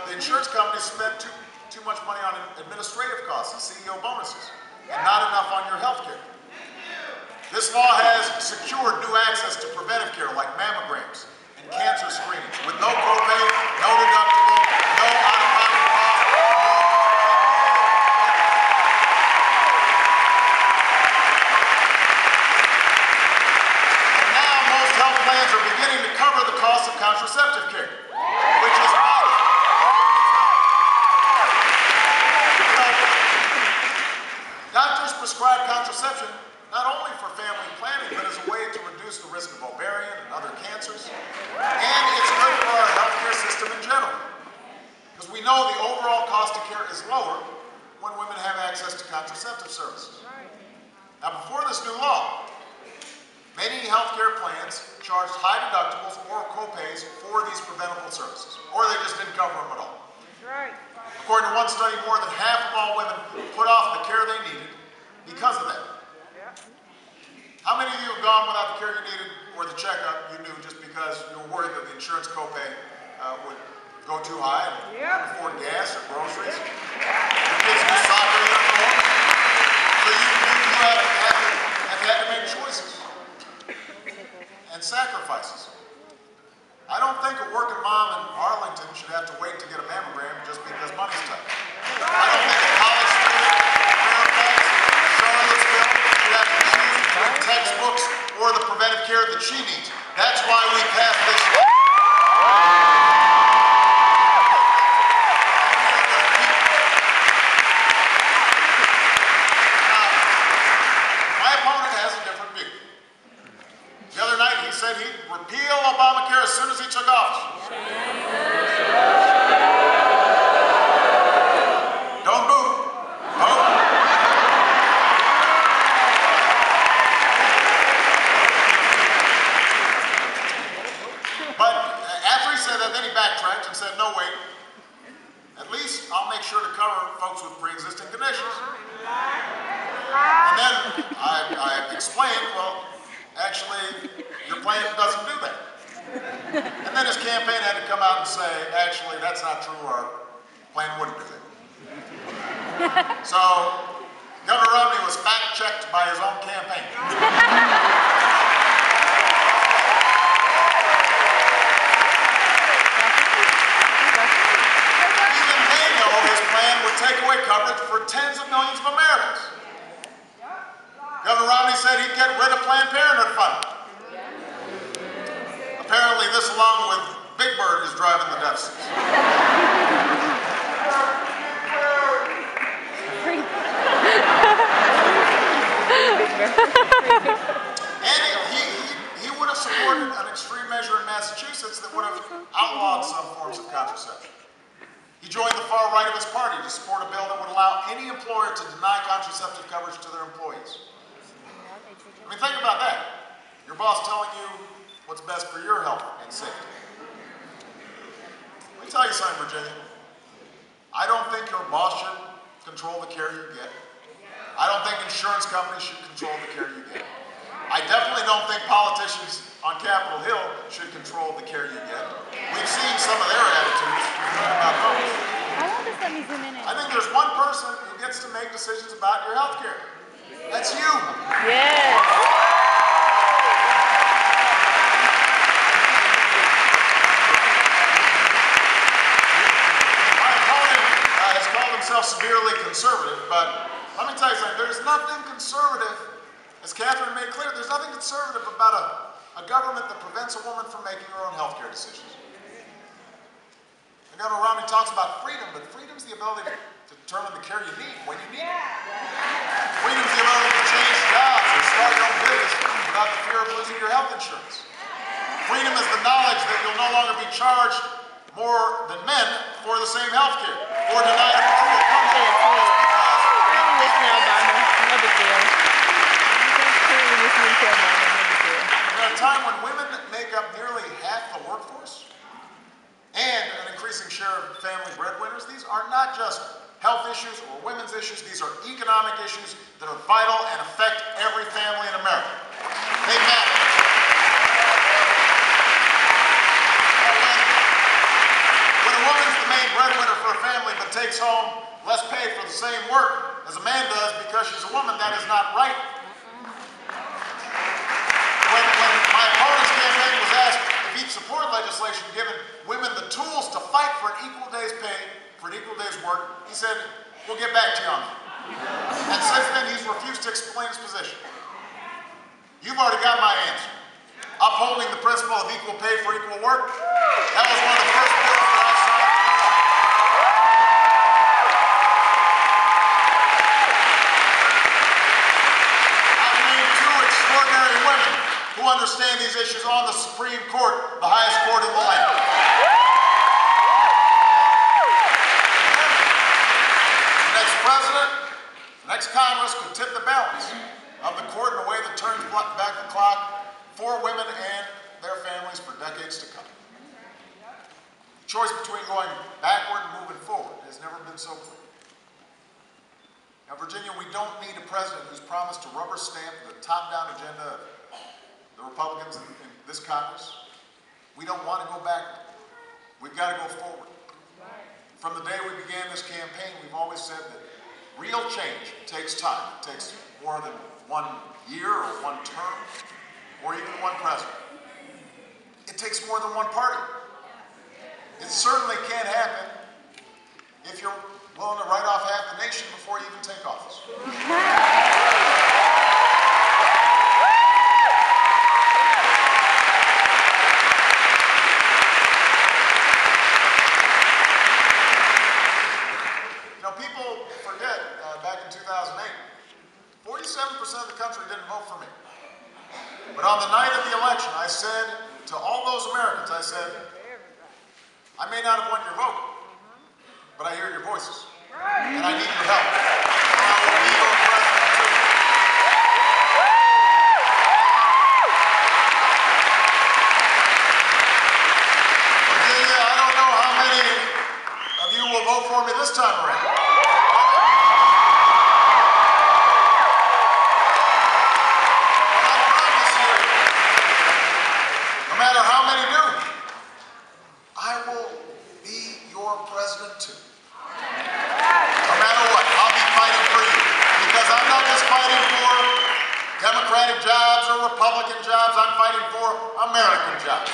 the insurance companies spend too much money on administrative costs and CEO bonuses, and not enough on your health care. This law has secured new access to preventive care like mammograms and cancer screenings with no copay, no deductible, no out-of-pocket cost. And now most health plans are beginning to cover the cost of contraceptive care, which is doctors prescribe contraception not only for family planning, but as a way to reduce the risk of ovarian and other cancers. And it's good for our healthcare system in general, because we know the overall cost of care is lower when women have access to contraceptive services. Now, before this new law, many healthcare plans charged high deductibles or copays for these preventable services, or they just didn't cover them at all. According to one study, more than half of all women put off the care they needed because of that. How many of you have gone without the care you needed or the checkup you knew just because you were worried that the insurance copay would go too high and couldn't afford gas or groceries? Your kids do soccer uniform. So you have had to make choices and sacrifices. I don't think a working mom in Arlington should have to wait to get a mammogram just because money's tight. I don't think a college student in Fairfax or Charlottesville should have to choose between textbooks or the preventive care that she needs. That's why we passed this law. My opponent has a different view. The other night he said he'd repeal Obamacare as soon as he took office. Don't boo. Vote. But after he said that, then he backtracked and said, no, wait. At least I'll make sure to cover folks with pre-existing conditions. And then I explained, well, actually, your plan doesn't do that. And then his campaign had to come out and say, actually, that's not true, our plan wouldn't do that. So, Governor Romney was fact-checked by his own campaign. Even they know his plan would take away coverage for tens of millions of Americans. Governor Romney said he'd get rid of Planned Parenthood funding. Apparently, this, along with Big Bird, is driving the deficits. And he would have supported an extreme measure in Massachusetts that would have outlawed some forms of contraception. He joined the far right of his party to support a bill that would allow any employer to deny contraceptive coverage to their employees. I mean, think about that. Your boss telling you what's best for your health and safety. Let me tell you something, Virginia. I don't think your boss should control the care you get. I don't think insurance companies should control the care you get. I definitely don't think politicians on Capitol Hill should control the care you get. We've seen some of their attitudes about those. I think there's one person who gets to make decisions about your health care. That's you. Yes. My opponent has called himself severely conservative, but let me tell you something. There's nothing conservative, as Catherine made clear, there's nothing conservative about a government that prevents a woman from making her own health care decisions. And Governor Romney talks about freedom, but freedom's the ability to determine the care you need when you need it. Freedom's the ability to change jobs or start your own business without the fear of losing your health insurance. Freedom is the knowledge that you'll no longer be charged more than men for the same health care, or denied approval from the At a time when women make up nearly half the workforce and an increasing share of family breadwinners, these are not just health issues or women's issues, these are economic issues that are vital and affect every family in America. They matter. When a woman's the main breadwinner for a family but takes home less pay for the same work as a man does because she's a woman, that is not right. When my opponent's campaign was asked if he'd support legislation giving women the tools to fight for an equal day's pay, for an equal day's work, he said, we'll get back to you on that. And since then, he's refused to explain his position. You've already got my answer. Upholding the principle of equal pay for equal work, that was one of the first bills that I signed. I've named two extraordinary women who understand these issues on the Supreme Court, the highest court in the land. The next president, the next Congress could tip the balance of the court in a way that turns back the clock for women and their families for decades to come. The choice between going backward and moving forward has never been so clear. Now, Virginia, we don't need a president who's promised to rubber stamp the top-down agenda of the Republicans in this Congress. We don't want to go backward. We've got to go forward. From the day we began this campaign, we've always said that real change takes time. It takes more than 1 year or 1 term, or even 1 president. It takes more than 1 party. It certainly can't happen if you're willing to write off half the nation before you even take office. You know, people forget, back in 2008, 47% of the country didn't vote for me. But on the night of the election, I said to all those Americans, I said, I may not have won your vote, but I hear your voices, and I need your help. And I will be your president too. Virginia, I don't know how many of you will vote for me this time around. No matter how many do, I will be your president too. No matter what, I'll be fighting for you. Because I'm not just fighting for Democratic jobs or Republican jobs, I'm fighting for American jobs.